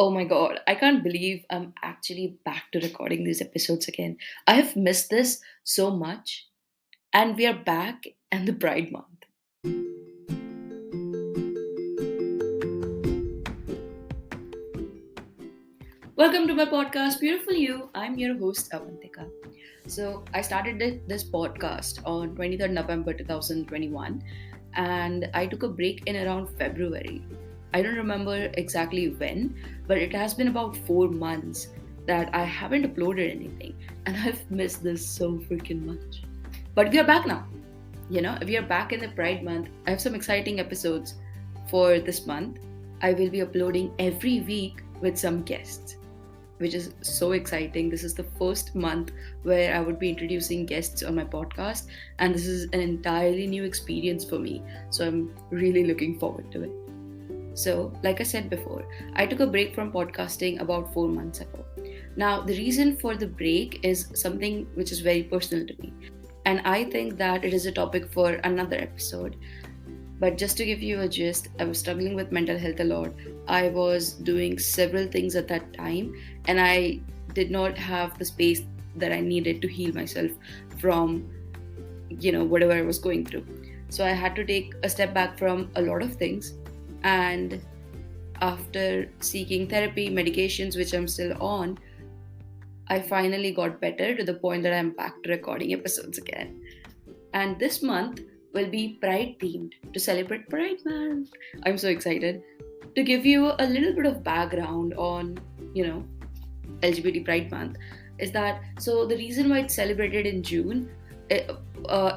Oh my god, I can't believe I'm actually back to recording these episodes again. I have missed this so much, and we are back in the Pride Month. Welcome to my podcast, Beautiful You. I'm your host, Avantika. So, I started this podcast on 23rd November 2021, and I took a break in around February. I don't remember exactly when, but it has been about 4 months that I haven't uploaded anything, and I've missed this so freaking much. But we are back now. We are back in the Pride Month. I have some exciting episodes for this month. I will be uploading every week with some guests, which is so exciting. This is the first month where I would be introducing guests on my podcast, and this is an entirely new experience for me. So I'm really looking forward to it. So, like I said before, I took a break from podcasting about 4 months ago. Now, the reason for the break is something which is very personal to me, and I think that it is a topic for another episode. But just to give you a gist, I was struggling with mental health a lot. I was doing several things at that time, and I did not have the space that I needed to heal myself from, whatever I was going through. So I had to take a step back from a lot of things. And after seeking therapy, medications, which I'm still on, I finally got better to the point that I'm back to recording episodes again. And this month will be Pride themed to celebrate Pride Month. I'm so excited to give you a little bit of background on, LGBT Pride Month. Is that so? The reason why it's celebrated in June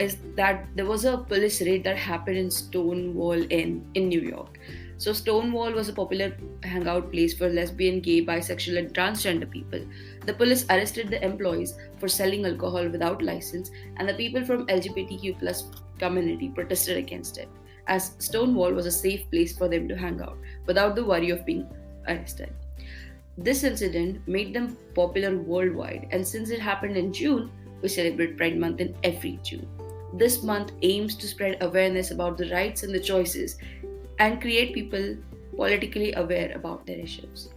is that there was a police raid that happened in Stonewall in New York. So Stonewall was a popular hangout place for lesbian, gay, bisexual, and transgender people. The police arrested the employees for selling alcohol without license, and the people from LGBTQ plus community protested against it, as Stonewall was a safe place for them to hang out without the worry of being arrested. This incident made them popular worldwide, and since it happened in June, we celebrate Pride Month in every June. This month aims to spread awareness about the rights and the choices and create people politically aware about their issues.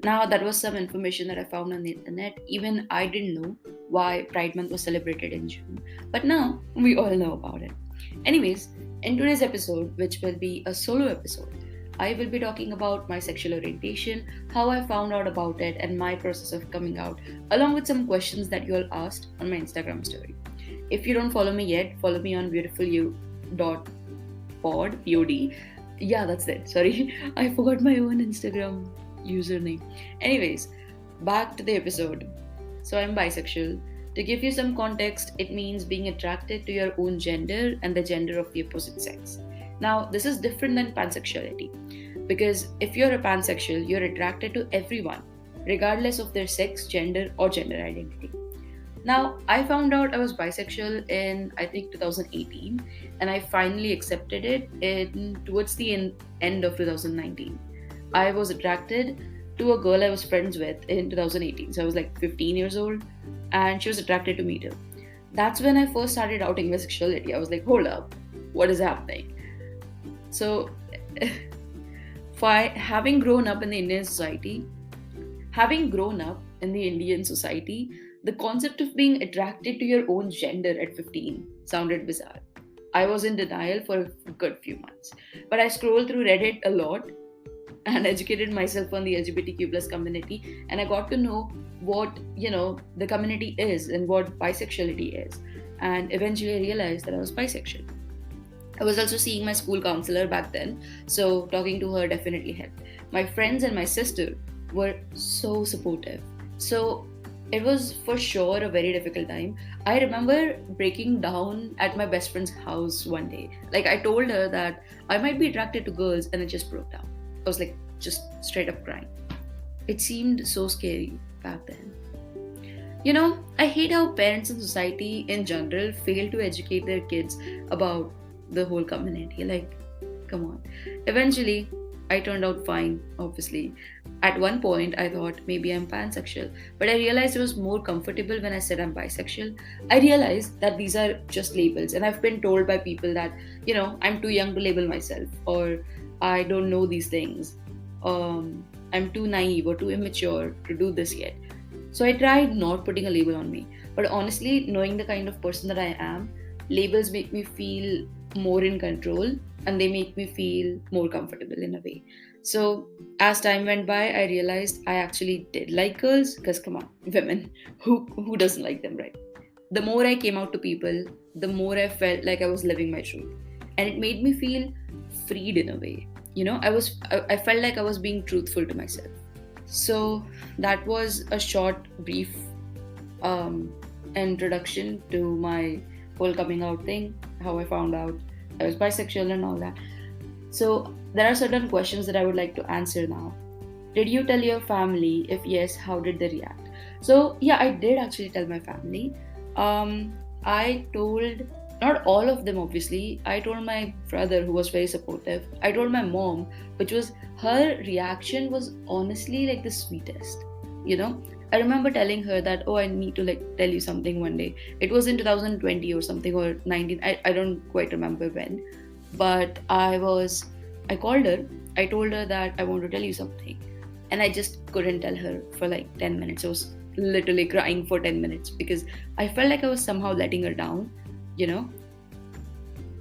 Now, that was some information that I found on the internet. Even I didn't know why Pride Month was celebrated in June. But now we all know about it. Anyways, in today's episode, which will be a solo episode, I will be talking about my sexual orientation, how I found out about it, and my process of coming out, along with some questions that you all asked on my Instagram story. If you don't follow me yet, follow me on beautifulyou.pod, P-O-D. Yeah, that's it. Sorry, I forgot my own Instagram username. Anyways, back to the episode. So I'm bisexual. To give you some context, it means being attracted to your own gender and the gender of the opposite sex. Now, this is different than pansexuality, because if you're a pansexual, you're attracted to everyone, regardless of their sex, gender, or gender identity. Now, I found out I was bisexual in, I think, 2018, and I finally accepted it towards the end of 2019. I was attracted to a girl I was friends with in 2018. So I was like 15 years old, and she was attracted to me too. That's when I first started outing my sexuality. I was like, hold up, what is happening? So, having grown up in the Indian society, the concept of being attracted to your own gender at 15 sounded bizarre. I was in denial for a good few months. But I scrolled through Reddit a lot and educated myself on the LGBTQ plus community, and I got to know what the community is and what bisexuality is, and eventually I realized that I was bisexual. I was also seeing my school counselor back then, so talking to her definitely helped. My friends and my sister were so supportive. So it was for sure a very difficult time. I remember breaking down at my best friend's house one day. Like, I told her that I might be attracted to girls, and it just broke down. I was like just straight up crying. It seemed so scary back then. I hate how parents and society in general fail to educate their kids about the whole community. Like, come on. Eventually, I turned out fine, obviously. At one point, I thought maybe I'm pansexual, but I realized it was more comfortable when I said I'm bisexual. I realized that these are just labels, and I've been told by people that, I'm too young to label myself, or I don't know these things. I'm too naive or too immature to do this yet. So I tried not putting a label on me. But honestly, knowing the kind of person that I am, labels make me feel more in control and they make me feel more comfortable in a way. So as time went by, I realized I actually did like girls because come on, women, who doesn't like them, right? The more I came out to people, the more I felt like I was living my truth. And it made me feel freed in a way. I felt like I was being truthful to myself. So that was a short, brief um, introduction to my whole coming out thing, how I found out I was bisexual and all that. So there are certain questions that I would like to answer now. Did you tell your family? If yes, how did they react? So yeah, I did actually tell my family. I told not all of them obviously. I told my brother who was very supportive. I told my mom, which was her reaction was honestly like the sweetest. You know, I remember telling her that I need to like tell you something one day. It was in 2020 or something or 19. I don't quite remember when, but I called her. I told her that I want to tell you something, and I just couldn't tell her for like 10 minutes. I was literally crying for 10 minutes because I felt like I was somehow letting her down, you know,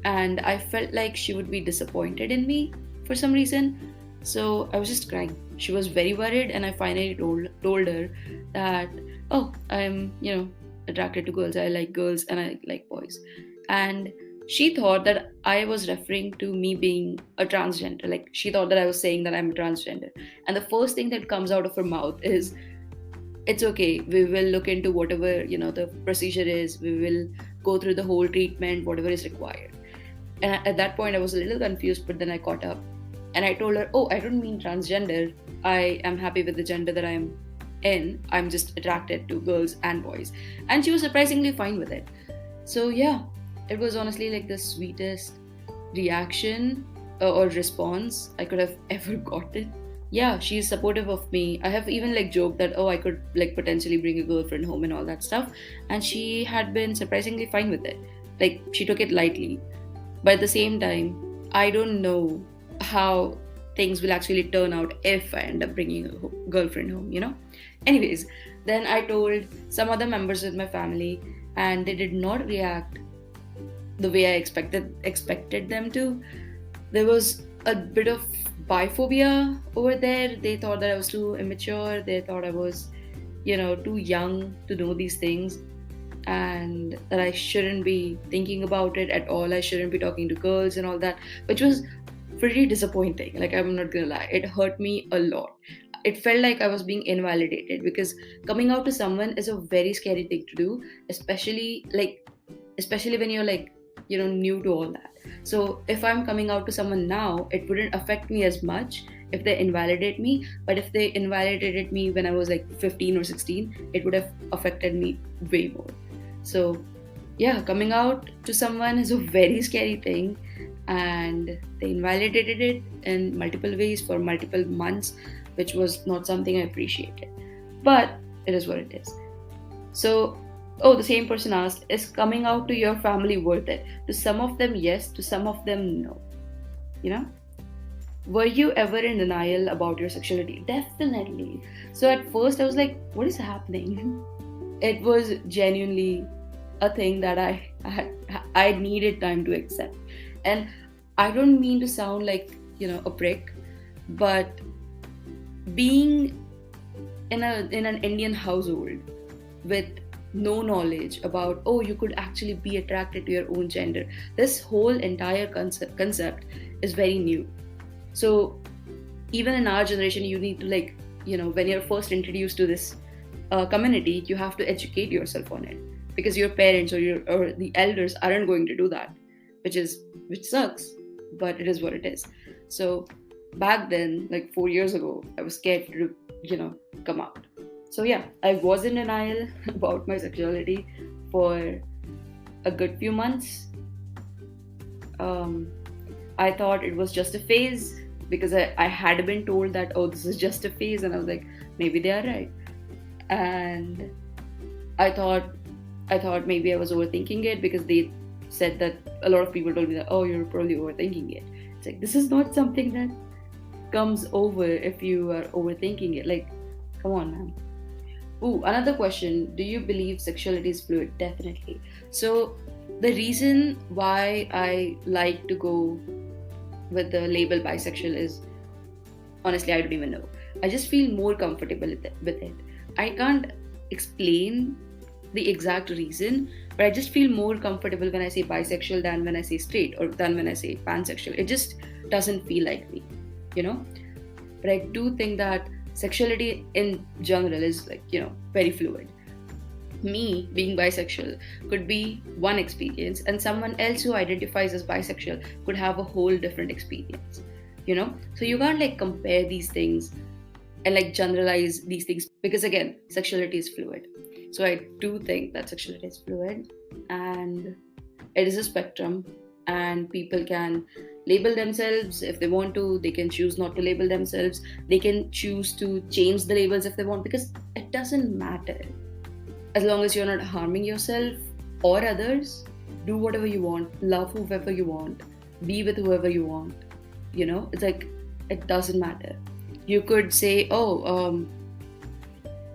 and I felt like she would be disappointed in me for some reason. So I was just crying. She was very worried, and I finally told her that, I'm, attracted to girls. I like girls and I like boys. And she thought that I was referring to me being a transgender. Like, she thought that I was saying that I'm a transgender. And the first thing that comes out of her mouth is, it's okay, we will look into whatever, the procedure is. We will go through the whole treatment, whatever is required. And at that point, I was a little confused, but then I caught up. And I told her, I don't mean transgender. I am happy with the gender that I'm in. I'm just attracted to girls and boys. And she was surprisingly fine with it. So, yeah, it was honestly like the sweetest reaction or response I could have ever gotten. Yeah, she's supportive of me. I have even like joked that, I could like potentially bring a girlfriend home and all that stuff. And she had been surprisingly fine with it. Like, she took it lightly. But at the same time, I don't know how things will actually turn out if I end up bringing a girlfriend home, Anyways, then I told some other members of my family, and they did not react the way I expected them to. There was a bit of biphobia over there. They thought that I was too immature. They thought I was, too young to know these things, and that I shouldn't be thinking about it at all. I shouldn't be talking to girls and all that, which was pretty disappointing. Like, I'm not gonna lie, it hurt me a lot. It felt like I was being invalidated because coming out to someone is a very scary thing to do, especially when you're like, new to all that. So if I'm coming out to someone now, it wouldn't affect me as much if they invalidate me. But if they invalidated me when I was like 15 or 16, it would have affected me way more. So yeah, coming out to someone is a very scary thing, and they invalidated it in multiple ways for multiple months, which was not something I appreciated. But it is what it is. So, the same person asked, is coming out to your family worth it? To some of them, yes. To some of them, no. Were you ever in denial about your sexuality? Definitely. So at first I was like, what is happening? It was genuinely a thing that I needed time to accept. And I don't mean to sound like, a prick, but being in an Indian household with no knowledge about, you could actually be attracted to your own gender, this whole entire concept is very new. So even in our generation, you need to like, when you're first introduced to this community, you have to educate yourself on it, because your parents or the elders aren't going to do that, which sucks, but it is what it is. So back then, like 4 years ago, I was scared to come out. So yeah, I was in denial about my sexuality for a good few months. I thought it was just a phase, because I had been told that, oh, this is just a phase, and I was like, maybe they are right. And I thought maybe I was overthinking it, because they said that a lot of people told me that, oh, you're probably overthinking it. It's like, this is not something that comes over if you are overthinking it. Like, come on, man. Ooh, another question. Do you believe sexuality is fluid? Definitely. So, the reason why I like to go with the label bisexual is, honestly, I don't even know. I just feel more comfortable with it. I can't explain the exact reason, but I just feel more comfortable when I say bisexual than when I say straight, or than when I say pansexual. It just doesn't feel like me, you know? But I do think that sexuality in general is, like, very fluid. Me being bisexual could be one experience, and someone else who identifies as bisexual could have a whole different experience, So you can't like compare these things and like generalize these things, because again, sexuality is fluid. So I do think that sexuality is fluid, and it is a spectrum, and people can label themselves if they want to. They can choose not to label themselves. They can choose to change the labels if they want, because it doesn't matter. As long as you're not harming yourself or others, do whatever you want, love whoever you want, be with whoever you want. It's like, it doesn't matter. You could say, oh,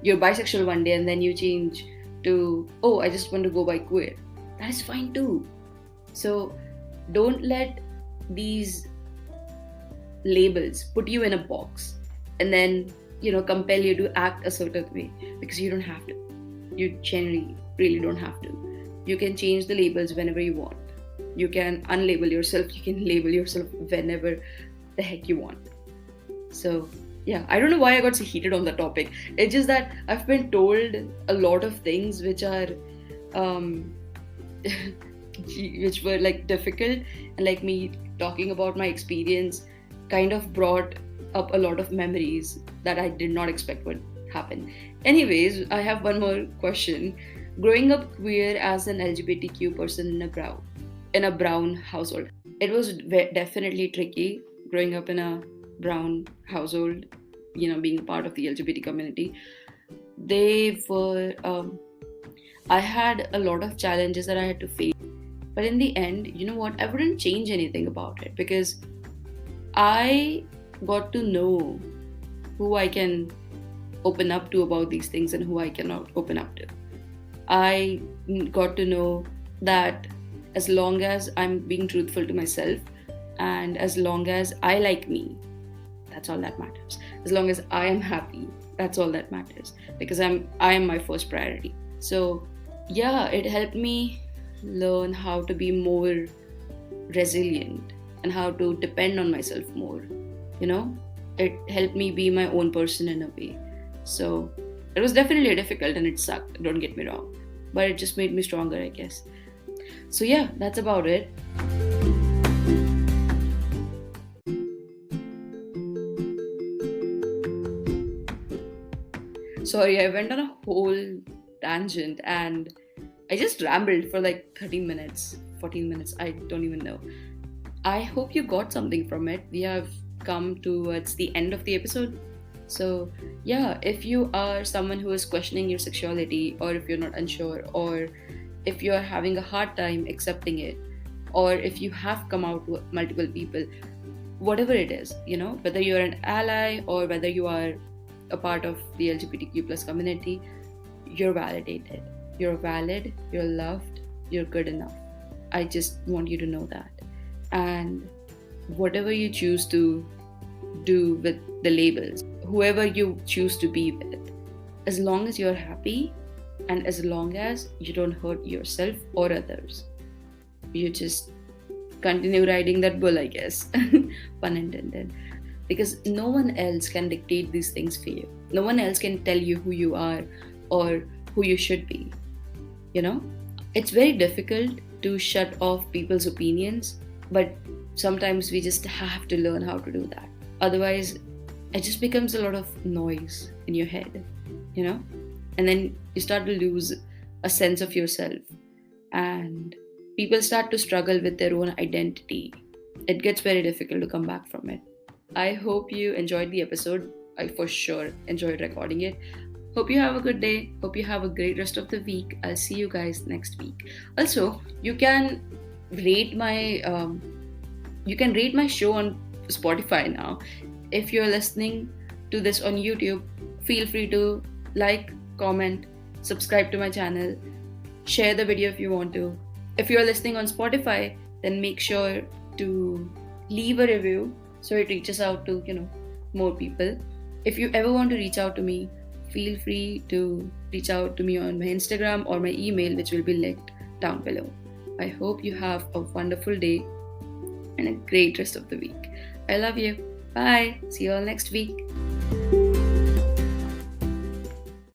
you're bisexual one day, and then you change to, oh, I just want to go by queer. That is fine too. So don't let these labels put you in a box and then, compel you to act a certain way, because you don't have to. You generally really don't have to. You can change the labels whenever you want. You can unlabel yourself. You can label yourself whenever the heck you want. So yeah, I don't know why I got so heated on the topic. It's just that I've been told a lot of things which are which were like difficult, and like me talking about my experience kind of brought up a lot of memories that I did not expect would happen. Anyways, I have one more question. Growing up queer as an LGBTQ person in a brown household, it was definitely tricky growing up in a brown household, being a part of the LGBT community. I had a lot of challenges that I had to face. But in the end, you know what? I wouldn't change anything about it, because I got to know who I can open up to about these things and who I cannot open up to. I got to know that as long as I'm being truthful to myself, and as long as I like me, that's all that matters. As long as I am happy, that's all that matters, because I am my first priority. So yeah, it helped me learn how to be more resilient and how to depend on myself more. It helped me be my own person in a way. So it was definitely difficult and it sucked, don't get me wrong, but it just made me stronger, I guess. So yeah, that's about it. Sorry, I went on a whole tangent and I just rambled for like 30 minutes, 14 minutes, I don't even know. I hope you got something from it. We have come towards the end of the episode. So yeah, if you are someone who is questioning your sexuality, or if you're not unsure, or if you're having a hard time accepting it, or if you have come out to multiple people, whatever it is, whether you're an ally or whether you are a part of the LGBTQ plus community, you're validated. You're valid, you're loved, you're good enough. I just want you to know that. And whatever you choose to do with the labels, whoever you choose to be with, as long as you're happy and as long as you don't hurt yourself or others, you just continue riding that bull, I guess. Pun intended. Because no one else can dictate these things for you. No one else can tell you who you are or who you should be. It's very difficult to shut off people's opinions, but sometimes we just have to learn how to do that. Otherwise, it just becomes a lot of noise in your head, and then you start to lose a sense of yourself, and people start to struggle with their own identity. It gets very difficult to come back from it. I hope you enjoyed the episode. I for sure enjoyed recording it. Hope you have a good day. Hope you have a great rest of the week. I'll see you guys next week. Also, rate my you can rate my show on Spotify now. If you're listening to this on YouTube, feel free to like, comment, subscribe to my channel, share the video if you want to. If you're listening on Spotify, then make sure to leave a review so it reaches out to, more people. If you ever want to reach out to me, feel free to reach out to me on my Instagram or my email, which will be linked down below. I hope you have a wonderful day and a great rest of the week. I love you. Bye. See you all next week.